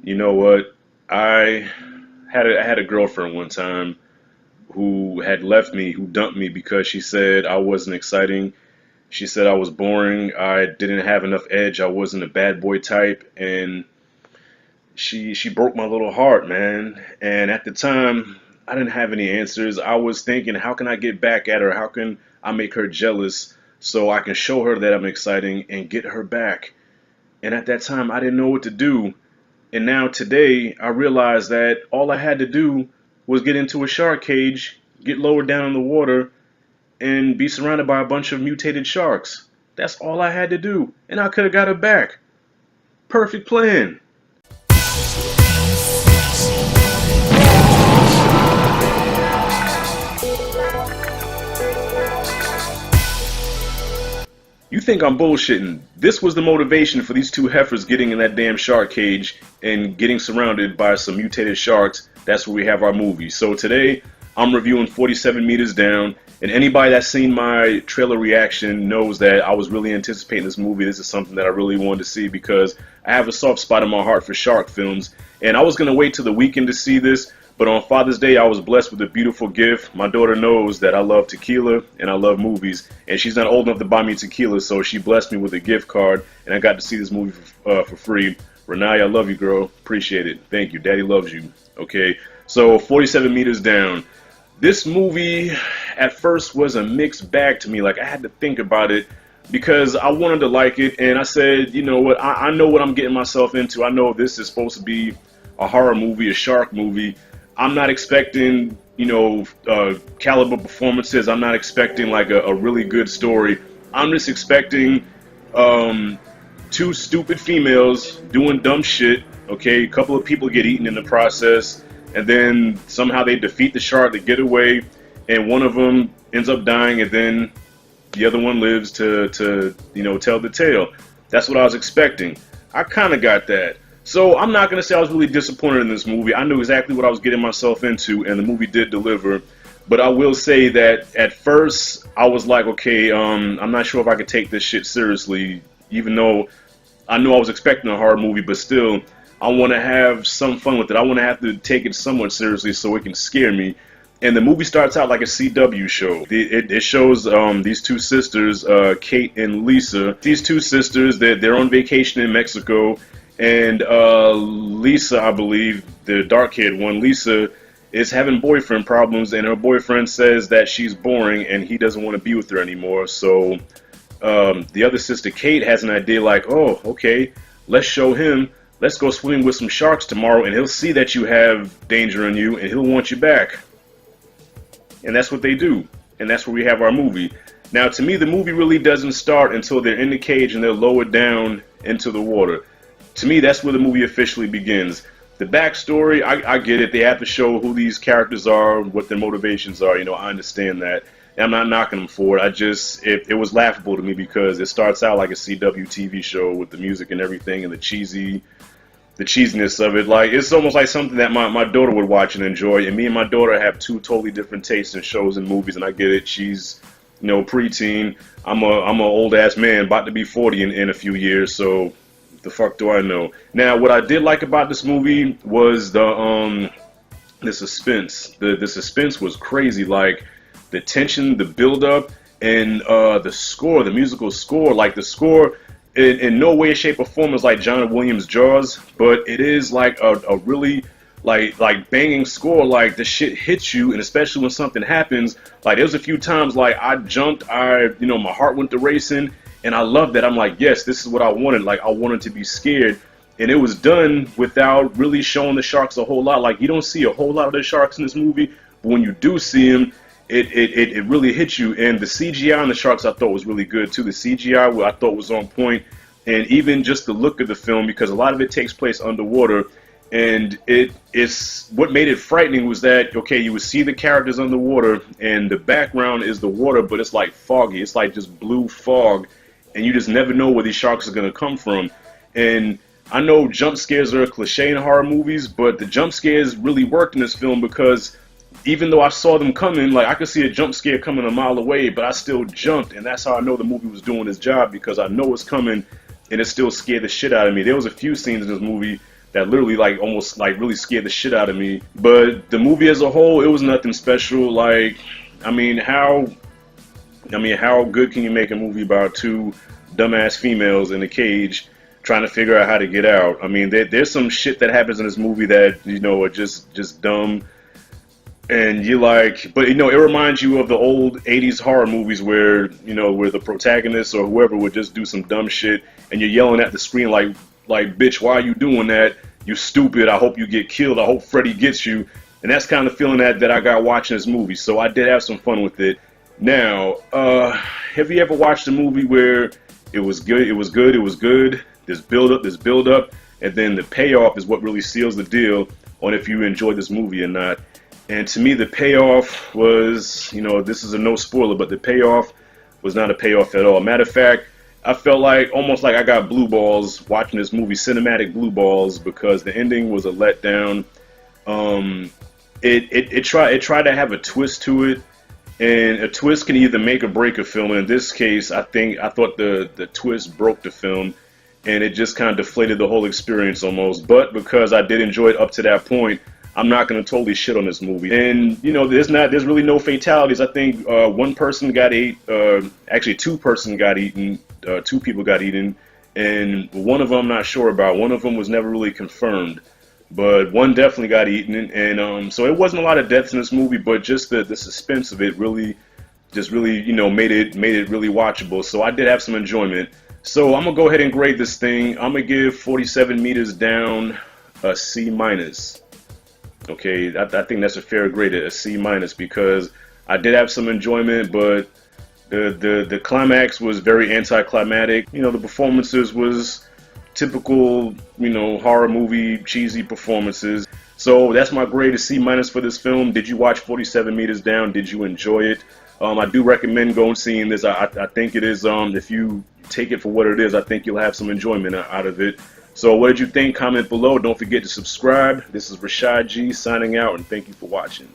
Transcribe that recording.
You know what? I I had a girlfriend one time who had left me, who dumped me because she said I wasn't exciting. She said I was boring. I didn't have enough edge. I wasn't a bad boy type, and she broke my little heart, man. And at the time, I didn't have any answers. I was thinking, how can I get back at her? How can I make her jealous so I can show her that I'm exciting and get her back? And at that time, I didn't know what to do. And now today, I realize that all I had to do was get into a shark cage, get lowered down in the water, and be surrounded by a bunch of mutated sharks. That's all I had to do, and I could have got her back. Perfect plan. You think I'm bullshitting? This was the motivation for these two heifers getting in that damn shark cage and getting surrounded by some mutated sharks. That's where we have our movie. So today, I'm reviewing 47 Meters Down, and anybody that's seen my trailer reaction knows that I was really anticipating this movie. This is something that I really wanted to see because I have a soft spot in my heart for shark films, and I was going to wait till the weekend to see this, but on Father's Day, I was blessed with a beautiful gift. My daughter knows that I love tequila and I love movies, and she's not old enough to buy me tequila, so she blessed me with a gift card, and I got to see this movie for free. Renee, I love you, girl. Appreciate it. Thank you. Daddy loves you. Okay, so 47 Meters Down. This movie at first was a mixed bag to me. Like, I had to think about it because I wanted to like it, and I said, you know what, I know what I'm getting myself into. I know this is supposed to be a horror movie, a shark movie. I'm not expecting, caliber performances. I'm not expecting like a really good story. I'm just expecting two stupid females doing dumb shit. Okay, a couple of people get eaten in the process, and then somehow they defeat the shark, they get away, and one of them ends up dying, and then the other one lives to tell the tale. That's what I was expecting. I kind of got that. So I'm not going to say I was really disappointed in this movie. I knew exactly what I was getting myself into, and the movie did deliver. But I will say that at first I was like, okay, I'm not sure if I could take this shit seriously, even though I knew I was expecting a horror movie, but still, I want to have some fun with it. I want to have to take it somewhat seriously so it can scare me. And the movie starts out like a CW show. It shows these two sisters, Kate and Lisa. These two sisters, they're on vacation in Mexico. And Lisa, I believe, the dark-haired one, Lisa is having boyfriend problems, and her boyfriend says that she's boring and he doesn't want to be with her anymore. So the other sister, Kate, has an idea like, oh, okay, let's show him. Let's go swimming with some sharks tomorrow, and he'll see that you have danger in you, and he'll want you back. And that's what they do, and that's where we have our movie. Now, to me, the movie really doesn't start until they're in the cage and they're lowered down into the water. To me, that's where the movie officially begins. The backstory, I get it. They have to show who these characters are, what their motivations are. I understand that. And I'm not knocking them for it. It was laughable to me because it starts out like a CW TV show with the music and everything and the cheesiness of it. Like, it's almost like something that my daughter would watch and enjoy. And me and my daughter have two totally different tastes in shows and movies, and I get it. She's, preteen. I'm a old ass man, about to be 40 in a few years, so the fuck do I know? Now, what I did like about this movie was the suspense. The suspense was crazy. Like, the tension, the build-up, and the score, the musical score. Like, the score in no way, shape, or form is like John Williams' Jaws, but it is like a really like banging score. Like, the shit hits you, and especially when something happens. Like, there was a few times like I jumped, my heart went to racing. And I love that. I'm like, yes, this is what I wanted. Like, I wanted to be scared. And it was done without really showing the sharks a whole lot. Like, you don't see a whole lot of the sharks in this movie. But when you do see them, it really hits you. And the CGI on the sharks I thought was really good, too. The CGI I thought was on point. And even just the look of the film, because a lot of it takes place underwater. And it's what made it frightening was that, okay, you would see the characters underwater. And the background is the water, but it's like foggy. It's like just blue fog. And you just never know where these sharks are going to come from. And I know jump scares are a cliche in horror movies, but the jump scares really worked in this film because even though I saw them coming, like, I could see a jump scare coming a mile away, but I still jumped. And that's how I know the movie was doing its job, because I know it's coming and it still scared the shit out of me. There was a few scenes in this movie that literally like almost like really scared the shit out of me. But the movie as a whole, it was nothing special. Like, I mean, how good can you make a movie about two dumbass females in a cage trying to figure out how to get out? I mean, there's some shit that happens in this movie that, you know, are just dumb. And you like, but you know, it reminds you of the old 80s horror movies where, you know, where the protagonist or whoever would just do some dumb shit and you're yelling at the screen like, bitch, why are you doing that? You stupid. I hope you get killed. I hope Freddy gets you. And that's kind of the feeling that I got watching this movie. So I did have some fun with it. Now, have you ever watched a movie where it was good, there's build up, and then the payoff is what really seals the deal on if you enjoyed this movie or not? And to me, the payoff was, you know, this is a no spoiler, but the payoff was not a payoff at all. Matter of fact, I felt like almost like I got blue balls watching this movie, cinematic blue balls, because the ending was a letdown. It tried to have a twist to it, and a twist can either make or break a film. And in this case, I thought the twist broke the film, and it just kind of deflated the whole experience almost. But because I did enjoy it up to that point, I'm not going to totally shit on this movie. And, you know, there's really no fatalities. I think one person got ate, actually two people got eaten, and one of them I'm not sure about. One of them was never really confirmed, but one definitely got eaten. And so it wasn't a lot of deaths in this movie, but just the suspense of it really, you know, made it really watchable. So I did have some enjoyment. So I'm going to go ahead and grade this thing. I'm going to give 47 meters down a C-. Okay, I think that's a fair grade, a C-, because I did have some enjoyment, but the climax was very anticlimactic. You know, the performances was typical, you know, horror movie cheesy performances. So that's my grade, a C- for this film. Did you watch 47 meters down? Did you enjoy it? I do recommend going seeing this. I think it is, if you take it for what it is, I think you'll have some enjoyment out of it. So what did you think? Comment below. Don't forget to subscribe. This is Rashad G signing out, and thank you for watching.